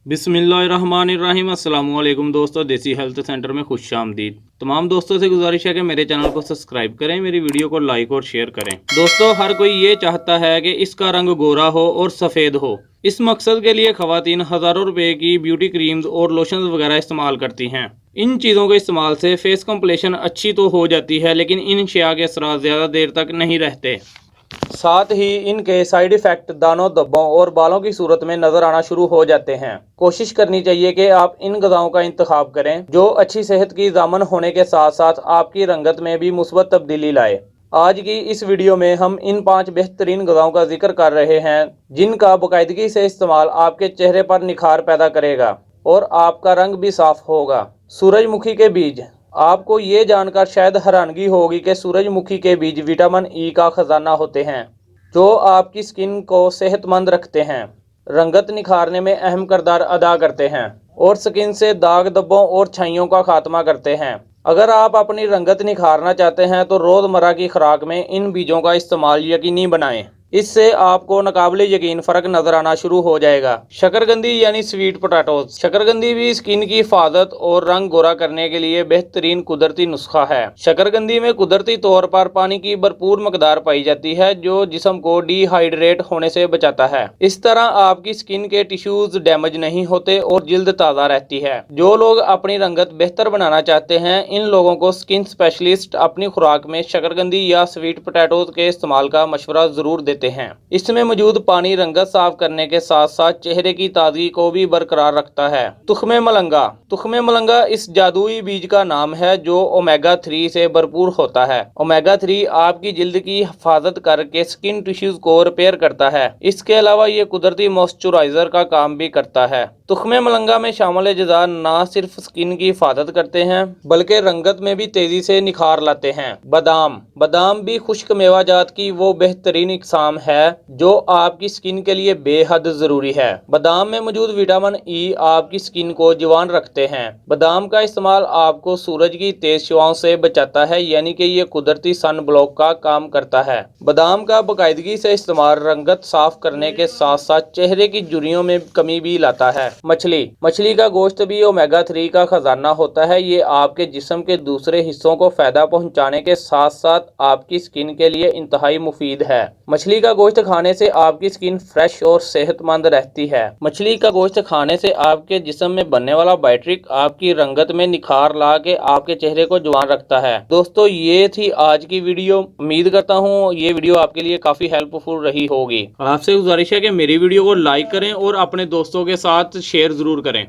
बिस्मिल्लाहिर्रहमानिर्रहीम। अस्सलामुअलैकुम दोस्तों, देसी हेल्थ सेंटर में खुश आमदीद। तमाम दोस्तों से गुजारिश है कि मेरे चैनल को सब्सक्राइब करें, मेरी वीडियो को लाइक और शेयर करें। दोस्तों, हर कोई ये चाहता है कि इसका रंग गोरा हो और सफ़ेद हो। इस मकसद के लिए खवातीन हज़ारों रुपए की ब्यूटी क्रीम्स और लोशंस वगैरह इस्तेमाल करती हैं। इन चीज़ों के इस्तेमाल से फेस कम्प्लेशन अच्छी तो हो जाती है, लेकिन इन शिया के असरात ज़्यादा देर तक नहीं रहते। साथ ही इनके साइड इफ़ेक्ट दानों, धब्बों और बालों की सूरत में नजर आना शुरू हो जाते हैं। कोशिश करनी चाहिए कि आप इन ग़िज़ाओं का इंतखाब करें जो अच्छी सेहत की ज़ामन होने के साथ साथ आपकी रंगत में भी मुस्बत तब्दीली लाए। आज की इस वीडियो में हम इन 5 बेहतरीन ग़िज़ाओं का जिक्र कर रहे हैं जिनका बाकायदगी से इस्तेमाल आपके चेहरे पर निखार पैदा करेगा और आपका रंग भी साफ होगा। सूरजमुखी के बीज। आपको ये जानकर शायद हैरानगी होगी कि सूरजमुखी के बीज विटामिन ई का खजाना होते हैं जो आपकी स्किन को सेहतमंद रखते हैं, रंगत निखारने में अहम किरदार अदा करते हैं और स्किन से दाग, धब्बों और छाइयों का खात्मा करते हैं। अगर आप अपनी रंगत निखारना चाहते हैं तो रोज़मर्रा की खुराक में इन बीजों का इस्तेमाल यकीनी बनाएं। इससे आपको नाकाबिले यकीन फ़र्क नजर आना शुरू हो जाएगा। शकरकंदी यानी स्वीट पोटैटोज। शकरकंदी भी स्किन की हिफाजत और रंग गोरा करने के लिए बेहतरीन कुदरती नुस्खा है। शकरकंदी में कुदरती तौर पर पानी की भरपूर मकदार पाई जाती है जो जिस्म को डिहाइड्रेट होने से बचाता है। इस तरह आपकी स्किन के टिश्यूज डैमेज नहीं होते और जिल्द ताज़ा रहती है। जो लोग अपनी रंगत बेहतर बनाना चाहते हैं, इन लोगों को स्किन स्पेशलिस्ट अपनी खुराक में शकरकंदी या स्वीट पोटैटोज के इस्तेमाल का मशवरा जरूर देते हैं। इसमें मौजूद पानी रंगत साफ करने के साथ साथ चेहरे की ताजगी को भी बरकरार रखता है। तुख्मे मलंगा। तुख्मे मलंगा इस जादुई बीज का नाम है जो ओमेगा 3 से भरपूर होता है। ओमेगा 3 आपकी जिल्द की हिफाजत करके स्किन टिश्यूज को रिपेयर करता है। इसके अलावा ये कुदरती मॉइस्चराइजर का काम भी करता है। तुख्मे मलंगा में शामिल अज़ा न सिर्फ स्किन की हिफाजत करते हैं बल्कि रंगत में भी तेजी से निखार लाते हैं। बादाम। बादाम भी खुश्क मेवा जात की वो बेहतरीन इक़साम है जो आपकी स्किन के लिए बेहद जरूरी है। बादाम में मौजूद विटामिन ई आपकी स्किन को जवान रखते हैं। बादाम का इस्तेमाल आपको सूरज की तेज शुआओं से बचाता है, यानी कि ये कुदरती सन ब्लॉक का काम करता है। बादाम का बाकायदगी से इस्तेमाल रंगत साफ करने के साथ साथ चेहरे की झुर्रियों में कमी भी लाता है। मछली। मछली का गोश्त भी ओमेगा 3 का खजाना होता है। ये आपके जिस्म के दूसरे हिस्सों को फायदा पहुंचाने के साथ साथ आपकी स्किन के लिए इंतहाई मुफीद है। मछली का गोश्त खाने से आपकी स्किन फ्रेश और सेहतमंद रहती है। मछली का गोश्त खाने से आपके जिस्म में बनने वाला बाइट्रिक आपकी रंगत में निखार ला के आपके चेहरे को जवान रखता है। दोस्तों, ये थी आज की वीडियो। उम्मीद करता हूँ ये वीडियो आपके लिए काफी हेल्पफुल रही होगी। आपसे गुजारिश है कि मेरी वीडियो को लाइक करें और अपने दोस्तों के साथ शेयर जरूर करें।